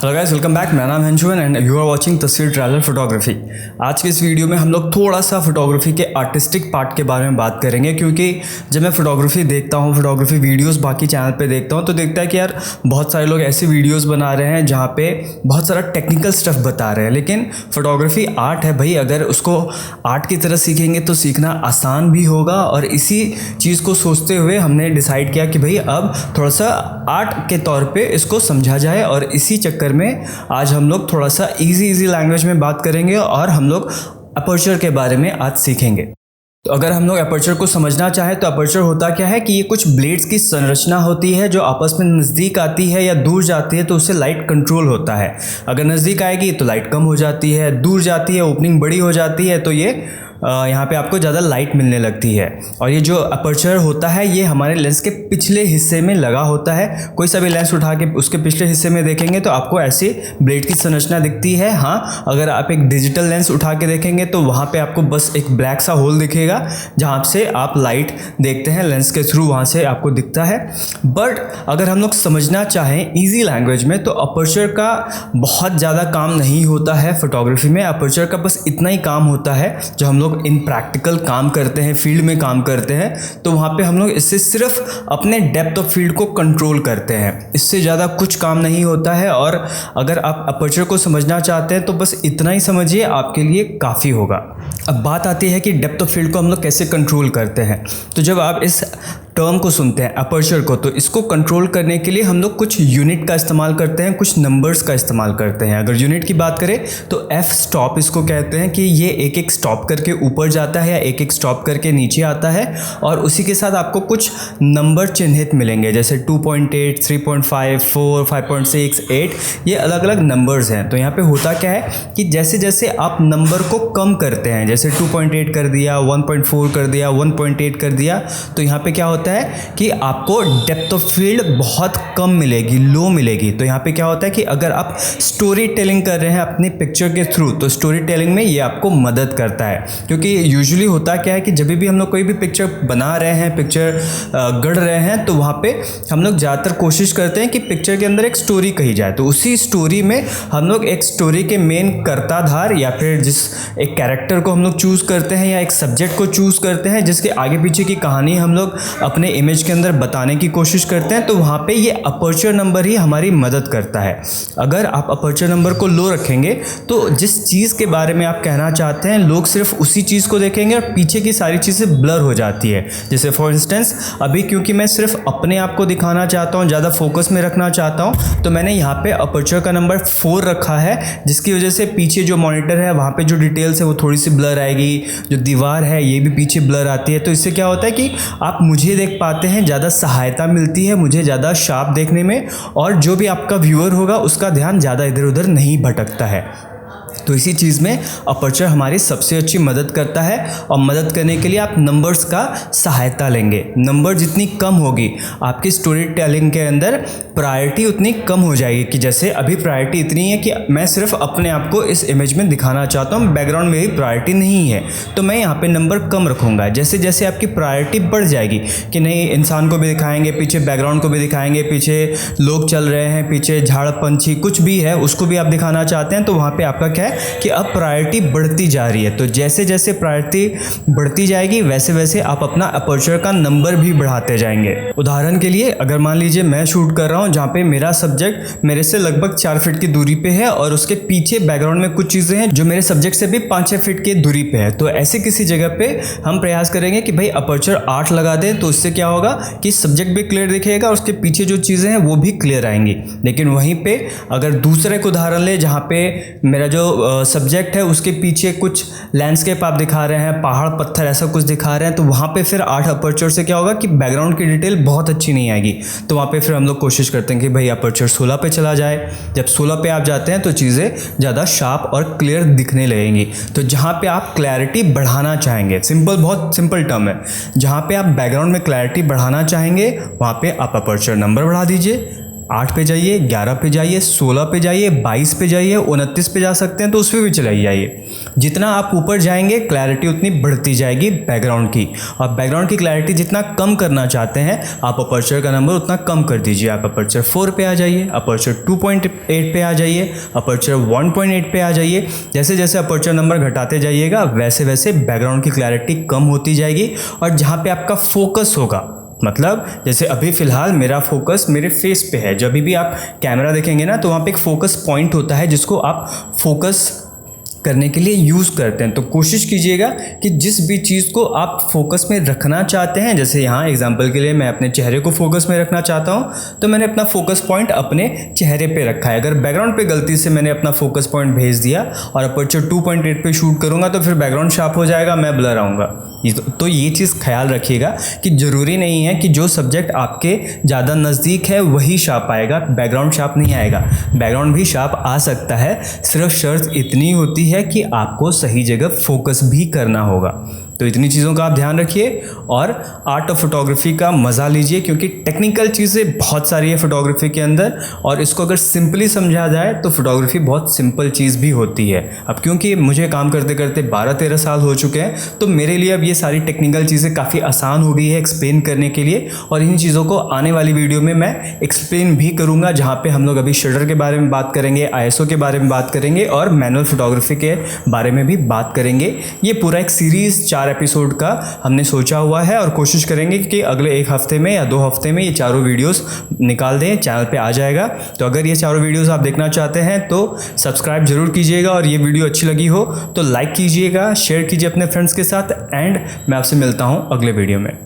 Hello guys, welcome back. मेरा नाम है Anshuman and you are watching Tasveer traveller photography. आज के इस वीडियो में हम लोग थोड़ा सा फोटोग्राफी के आर्टिस्टिक पार्ट के बारे में बात करेंगे, क्योंकि जब मैं फोटोग्राफी देखता हूँ, फोटोग्राफी वीडियोस बाकी चैनल पे देखता हूँ, तो देखता है कि यार बहुत सारे लोग ऐसी वीडियोस बना रहे हैं जहाँ पे बहुत सारा टेक्निकल स्टफ बता रहे हैं। लेकिन फोटोग्राफी आर्ट है भाई, अगर उसको आर्ट की तरह सीखेंगे तो सीखना आसान भी होगा। और इसी चीज़ को सोचते हुए हमने डिसाइड किया कि भाई अब थोड़ा सा आर्ट के तौर पे इसको समझा जाए, और इसी चक्कर में आज हम लोग थोड़ा सा इजी लैंग्वेज में बात करेंगे और हम लोग अपर्चर के बारे में आज सीखेंगे। तो अगर हम लोग अपर्चर को समझना चाहें तो अपर्चर होता क्या है कि ये कुछ ब्लेड्स की संरचना होती है जो आपस में नज़दीक आती है या दूर जाती है तो उससे लाइट कंट्रोल होता है। अगर नज़दीक आएगी तो लाइट कम हो जाती है, दूर जाती है ओपनिंग बड़ी हो जाती है तो ये यहाँ पे आपको ज़्यादा लाइट मिलने लगती है। और ये जो अपर्चर होता है ये हमारे लेंस के पिछले हिस्से में लगा होता है। कोई सा भी लेंस उठा के उसके पिछले हिस्से में देखेंगे तो आपको ऐसी ब्लेड की संरचना दिखती है। हाँ, अगर आप एक डिजिटल लेंस उठा के देखेंगे तो वहाँ पे आपको बस एक ब्लैक सा होल दिखेगा जहाँ से आप लाइट देखते हैं लेंस के थ्रू, वहाँ से आपको दिखता है। बट अगर हम लोग समझना चाहें ईजी लैंग्वेज में तो अपर्चर का बहुत ज़्यादा काम नहीं होता है फोटोग्राफी में। अपर्चर का बस इतना ही काम होता है, जो हम लोग इन प्रैक्टिकल काम करते हैं, फील्ड में काम करते हैं, तो वहाँ पे हम लोग इससे सिर्फ अपने डेप्थ ऑफ फील्ड को कंट्रोल करते हैं। इससे ज़्यादा कुछ काम नहीं होता है। और अगर आप अपर्चर को समझना चाहते हैं तो बस इतना ही समझिए, आपके लिए काफ़ी होगा। अब बात आती है कि डेप्थ ऑफ फील्ड को हम लोग कैसे कंट्रोल करते हैं। तो जब आप इस टर्म को सुनते हैं अपर्चर को, तो इसको कंट्रोल करने के लिए हम लोग कुछ यूनिट का इस्तेमाल करते हैं, कुछ नंबर्स का इस्तेमाल करते हैं। अगर यूनिट की बात करें तो एफ स्टॉप इसको कहते हैं कि ये एक एक स्टॉप करके ऊपर जाता है या एक एक स्टॉप करके नीचे आता है, और उसी के साथ आपको कुछ नंबर चिन्हित मिलेंगे, जैसे 2.8, 3.5, 4, 5.6, 8, ये अलग अलग नंबर्स हैं। तो यहाँ पे होता क्या है कि जैसे जैसे आप नंबर को कम करते हैं, जैसे 2.8 कर दिया, 1.4 कर दिया, 1.8 कर दिया, तो यहाँ पे क्या होता है कि आपको डेप्थ ऑफ फील्ड बहुत कम मिलेगी, लो मिलेगी। तो यहाँ पे क्या होता है कि अगर आप स्टोरी टेलिंग कर रहे हैं अपनी पिक्चर के थ्रू, तो स्टोरी टेलिंग में ये आपको मदद करता है। क्योंकि यूजुअली होता क्या है कि जब भी हम लोग कोई भी पिक्चर बना रहे हैं, पिक्चर गढ़ रहे हैं, तो वहाँ पे हम लोग ज़्यादातर कोशिश करते हैं कि पिक्चर के अंदर एक स्टोरी कही जाए। तो उसी स्टोरी में हम लोग एक स्टोरी के मेन कर्ताधार या फिर जिस एक कैरेक्टर को हम लोग चूज़ करते हैं या एक सब्जेक्ट को चूज़ करते हैं जिसके आगे पीछे की कहानी हम लोग अपने इमेज के अंदर बताने की कोशिश करते हैं, तो वहाँ पे ये अपर्चर नंबर ही हमारी मदद करता है। अगर आप अपर्चर नंबर को लो रखेंगे तो जिस चीज़ के बारे में आप कहना चाहते हैं लोग सिर्फ उसी चीज़ को देखेंगे और पीछे की सारी चीज़ें ब्लर हो जाती है। जैसे फॉर इंस्टेंस अभी क्योंकि मैं सिर्फ अपने आप को दिखाना चाहता हूँ, ज़्यादा फोकस में रखना चाहता हूँ, तो मैंने यहाँ पे अपर्चर का नंबर 4 रखा है, जिसकी वजह से पीछे जो मॉनिटर है वहाँ पे जो डिटेल्स है वो थोड़ी सी ब्लर आएगी, जो दीवार है ये भी पीछे ब्लर आती है। तो इससे क्या होता है कि आप मुझे देख पाते हैं, ज़्यादा सहायता मिलती है मुझे ज़्यादा शार्प देखने में, और जो भी आपका व्यूअर होगा उसका ध्यान ज़्यादा इधर उधर नहीं भटकता है। तो इसी चीज़ में अपर्चर हमारी सबसे अच्छी मदद करता है। और मदद करने के लिए आप नंबर्स का सहायता लेंगे। नंबर जितनी कम होगी आपकी स्टोरी टेलिंग के अंदर प्रायोरिटी उतनी कम हो जाएगी। कि जैसे अभी प्रायोरिटी इतनी है कि मैं सिर्फ अपने आप को इस इमेज में दिखाना चाहता हूँ, बैकग्राउंड में भी प्रायोरिटी नहीं है, तो मैं यहाँ पे नंबर कम रखूँगा। जैसे जैसे आपकी प्रायोरिटी बढ़ जाएगी कि नहीं, इंसान को भी दिखाएंगे, पीछे बैकग्राउंड को भी दिखाएंगे, पीछे लोग चल रहे हैं, पीछे झाड़ पंछी कुछ भी है उसको भी आप दिखाना चाहते हैं, तो वहाँ पर आपका क्या है कि अब प्रायोरिटी बढ़ती जा रही है। तो जैसे जैसे प्रायोरिटी बढ़ती जाएगी वैसे वैसे आप अपना अपर्चर का नंबर भी बढ़ाते जाएंगे। उदाहरण के लिए अगर मान लीजिए मैं शूट कर रहा हूँ जहाँ पे मेरा सब्जेक्ट मेरे से लगभग 4 फीट की दूरी पे है और उसके पीछे बैकग्राउंड में कुछ चीज़ें हैं जो मेरे सब्जेक्ट से भी 5-6 फीट की दूरी पे है, तो ऐसे किसी जगह पे हम प्रयास करेंगे कि भाई अपर्चर 8 लगा दें। तो इससे क्या होगा कि सब्जेक्ट भी क्लियर दिखेगा और उसके पीछे जो चीज़ें हैं वो भी क्लियर आएंगी। लेकिन वहीं पर अगर दूसरे को उदाहरण ले जहाँ पे मेरा जो सब्जेक्ट है उसके पीछे कुछ लैंडस्केप आप दिखा रहे हैं, पहाड़ पत्थर ऐसा कुछ दिखा रहे हैं, तो वहाँ पे फिर 8 अपर्चर से क्या होगा कि बैकग्राउंड की डिटेल बहुत अच्छी नहीं आएगी। तो वहाँ पे फिर हम लोग कोशिश करते हैं कि भाई अपर्चर 16 पे चला जाए। जब 16 पे आप जाते हैं तो चीज़ें ज़्यादा शार्प और क्लियर दिखने लगेंगी। तो जहाँ पे आप क्लैरिटी बढ़ाना चाहेंगे, सिंपल, बहुत सिंपल टर्म है, जहाँ पे आप बैकग्राउंड में क्लैरिटी बढ़ाना चाहेंगे वहाँ पे आप अपर्चर नंबर बढ़ा दीजिए। 8 पे जाइए, 11 पे जाइए, 16 पे जाइए, 22 पे जाइए, 29 पे जा सकते हैं तो उस पर भी चले जाइए। जितना आप ऊपर जाएंगे क्लैरिटी उतनी बढ़ती जाएगी बैकग्राउंड की। और बैकग्राउंड की क्लैरिटी जितना कम करना चाहते हैं आप अपर्चर का नंबर उतना कम कर दीजिए। आप अपर्चर 4 पे आ जाइए, अपर्चर 2.8 पे आ जाइए, अपर्चर 1.8 पे आ जाइए। जैसे जैसे अपर्चर नंबर घटाते जाइएगा वैसे वैसे बैकग्राउंड की क्लैरिटी कम होती जाएगी। और जहाँ पे आपका फोकस होगा, मतलब जैसे अभी फ़िलहाल मेरा फोकस मेरे फेस पे है, जब भी आप कैमरा देखेंगे ना तो वहाँ पे एक फोकस पॉइंट होता है जिसको आप फोकस करने के लिए यूज़ करते हैं। तो कोशिश कीजिएगा कि जिस भी चीज़ को आप फोकस में रखना चाहते हैं, जैसे यहाँ एग्जांपल के लिए मैं अपने चेहरे को फोकस में रखना चाहता हूँ तो मैंने अपना फोकस पॉइंट अपने चेहरे पे रखा है। अगर बैकग्राउंड पे गलती से मैंने अपना फोकस पॉइंट भेज दिया और अपर्चर 2.8 पे शूट करूँगा तो फिर बैकग्राउंड शार्प हो जाएगा, मैं ब्लर आऊँगा। तो ये चीज़ ख्याल रखिएगा कि ज़रूरी नहीं है कि जो सब्जेक्ट आपके ज़्यादा नज़दीक है वही शार्प आएगा, बैकग्राउंड शार्प नहीं आएगा। बैकग्राउंड भी शार्प आ सकता है, सिर्फ शर्त इतनी होती है कि आपको सही जगह फोकस भी करना होगा। तो इतनी चीज़ों का आप ध्यान रखिए और आर्ट ऑफ फोटोग्राफी का मज़ा लीजिए, क्योंकि टेक्निकल चीज़ें बहुत सारी है फोटोग्राफी के अंदर। और इसको अगर सिंपली समझा जाए तो फोटोग्राफी बहुत सिंपल चीज़ भी होती है। अब क्योंकि मुझे काम करते करते 12-13 साल हो चुके हैं तो मेरे लिए अब ये सारी टेक्निकल चीज़ें काफ़ी आसान हो गई है एक्सप्लेन करने के लिए। और इन चीज़ों को आने वाली वीडियो में मैं एक्सप्लेन भी करूँगा, जहाँ पर हम लोग अभी शटर के बारे में बात करेंगे, ISO के बारे में बात करेंगे और मैनुअल फोटोग्राफी के बारे में भी बात करेंगे। ये पूरा एक सीरीज़ 4 एपिसोड का हमने सोचा हुआ है और कोशिश करेंगे कि अगले 1 हफ्ते में या 2 हफ्ते में ये चारों वीडियोस निकाल दें, चैनल पे आ जाएगा। तो अगर ये चारों वीडियोस आप देखना चाहते हैं तो सब्सक्राइब जरूर कीजिएगा और ये वीडियो अच्छी लगी हो तो लाइक कीजिएगा, शेयर कीजिए अपने फ्रेंड्स के साथ। एंड मैं आपसे मिलता हूँ अगले वीडियो में।